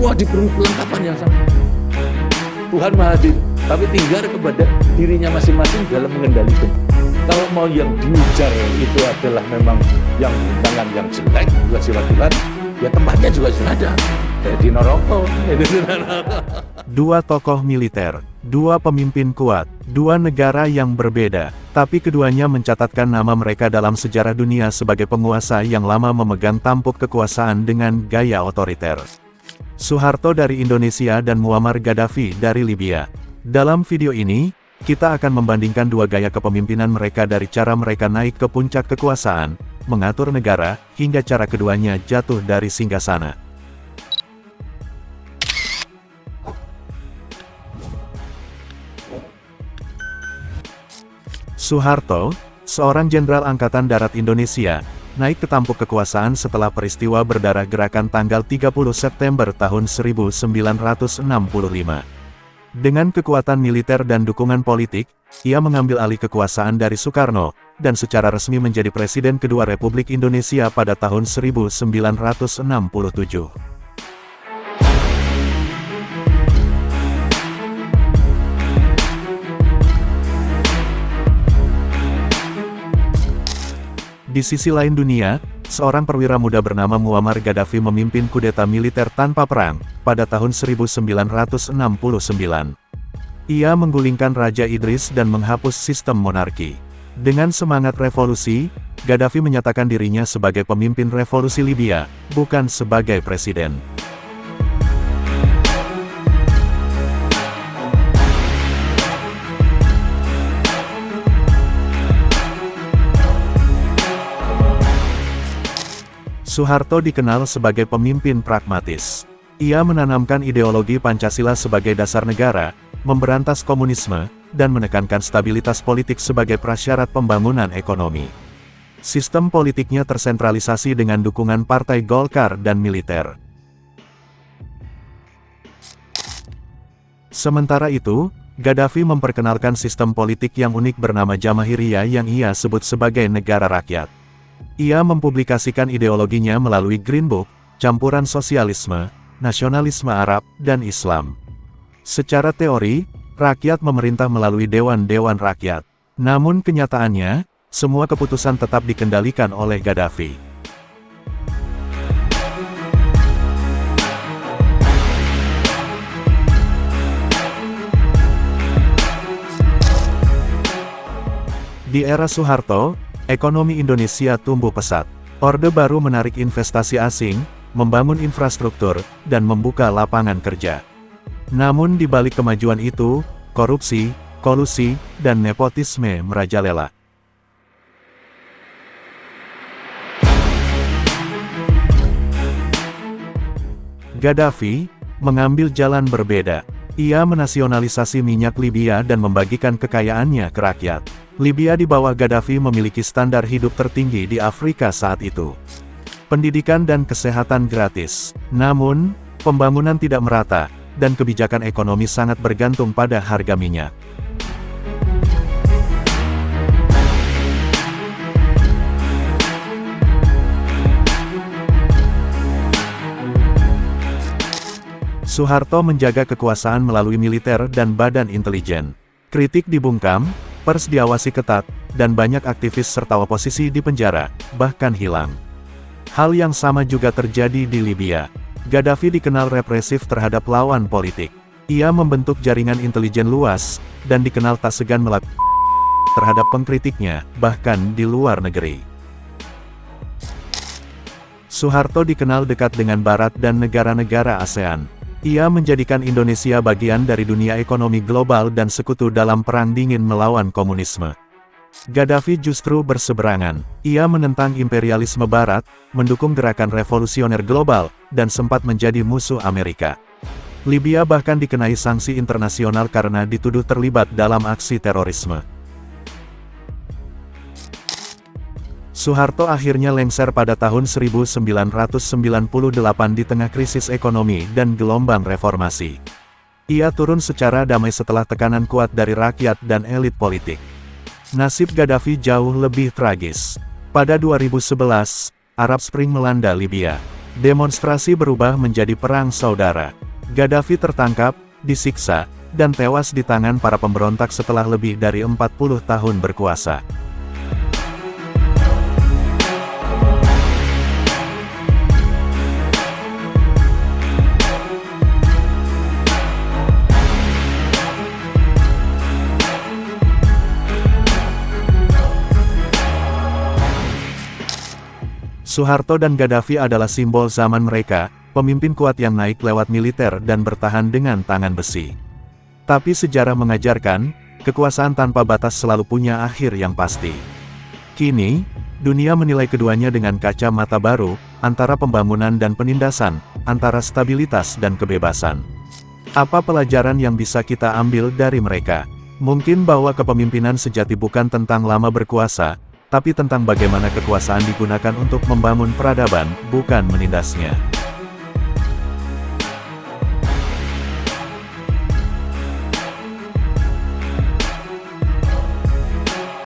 semua diberi perlengkapan yang sama. Tuhan Maha Adil, tapi tinggal kepada dirinya masing-masing dalam mengendalikan. Kalau mau yang diujar itu adalah memang yang tangan yang jelek, bukan sifat Tuhan, ya tempatnya juga sudah ada. Di Noroko. Dua tokoh militer, dua pemimpin kuat, dua negara yang berbeda, tapi keduanya mencatatkan nama mereka dalam sejarah dunia sebagai penguasa yang lama memegang tampuk kekuasaan dengan gaya otoriter. Suharto dari Indonesia dan Muammar Gaddafi dari Libya. Dalam video ini, kita akan membandingkan dua gaya kepemimpinan mereka dari cara mereka naik ke puncak kekuasaan, mengatur negara, hingga cara keduanya jatuh dari singgasana. Suharto, seorang jenderal Angkatan Darat Indonesia, naik ke tampuk kekuasaan setelah peristiwa berdarah gerakan tanggal 30 September tahun 1965. Dengan kekuatan militer dan dukungan politik, ia mengambil alih kekuasaan dari Soekarno, dan secara resmi menjadi Presiden kedua Republik Indonesia pada tahun 1967. Di sisi lain dunia, seorang perwira muda bernama Muammar Gaddafi memimpin kudeta militer tanpa perang, pada tahun 1969. Ia menggulingkan Raja Idris dan menghapus sistem monarki. Dengan semangat revolusi, Gaddafi menyatakan dirinya sebagai pemimpin revolusi Libya, bukan sebagai presiden. Suharto dikenal sebagai pemimpin pragmatis. Ia menanamkan ideologi Pancasila sebagai dasar negara, memberantas komunisme, dan menekankan stabilitas politik sebagai prasyarat pembangunan ekonomi. Sistem politiknya tersentralisasi dengan dukungan Partai Golkar dan militer. Sementara itu, Gaddafi memperkenalkan sistem politik yang unik bernama Jamahiriyah yang ia sebut sebagai negara rakyat. Ia mempublikasikan ideologinya melalui Green Book, campuran sosialisme, nasionalisme Arab, dan Islam. Secara teori, rakyat memerintah melalui dewan-dewan rakyat. Namun kenyataannya, semua keputusan tetap dikendalikan oleh Gaddafi. Di era Soeharto, ekonomi Indonesia tumbuh pesat. Orde Baru menarik investasi asing, membangun infrastruktur, dan membuka lapangan kerja. Namun di balik kemajuan itu, korupsi, kolusi, dan nepotisme merajalela. Gaddafi mengambil jalan berbeda. Ia menasionalisasi minyak Libya dan membagikan kekayaannya ke rakyat. Libya di bawah Gaddafi memiliki standar hidup tertinggi di Afrika saat itu. Pendidikan dan kesehatan gratis. Namun, pembangunan tidak merata, dan kebijakan ekonomi sangat bergantung pada harga minyak. Suharto menjaga kekuasaan melalui militer dan badan intelijen. Kritik dibungkam, pers diawasi ketat, dan banyak aktivis serta oposisi dipenjara, bahkan hilang. Hal yang sama juga terjadi di Libya. Gaddafi dikenal represif terhadap lawan politik. Ia membentuk jaringan intelijen luas, dan dikenal tak segan melakukan terhadap pengkritiknya, bahkan di luar negeri. Suharto dikenal dekat dengan Barat dan negara-negara ASEAN. Ia menjadikan Indonesia bagian dari dunia ekonomi global dan sekutu dalam perang dingin melawan komunisme. Gaddafi justru berseberangan. Ia menentang imperialisme Barat, mendukung gerakan revolusioner global, dan sempat menjadi musuh Amerika. Libya bahkan dikenai sanksi internasional karena dituduh terlibat dalam aksi terorisme. Suharto akhirnya lengser pada tahun 1998 di tengah krisis ekonomi dan gelombang reformasi. Ia turun secara damai setelah tekanan kuat dari rakyat dan elit politik. Nasib Gaddafi jauh lebih tragis. Pada 2011, Arab Spring melanda Libya. Demonstrasi berubah menjadi perang saudara. Gaddafi tertangkap, disiksa, dan tewas di tangan para pemberontak setelah lebih dari 40 tahun berkuasa. Soeharto dan Gaddafi adalah simbol zaman mereka, pemimpin kuat yang naik lewat militer dan bertahan dengan tangan besi. Tapi sejarah mengajarkan, kekuasaan tanpa batas selalu punya akhir yang pasti. Kini, dunia menilai keduanya dengan kacamata baru, antara pembangunan dan penindasan, antara stabilitas dan kebebasan. Apa pelajaran yang bisa kita ambil dari mereka? Mungkin bahwa kepemimpinan sejati bukan tentang lama berkuasa, tapi tentang bagaimana kekuasaan digunakan untuk membangun peradaban, bukan menindasnya.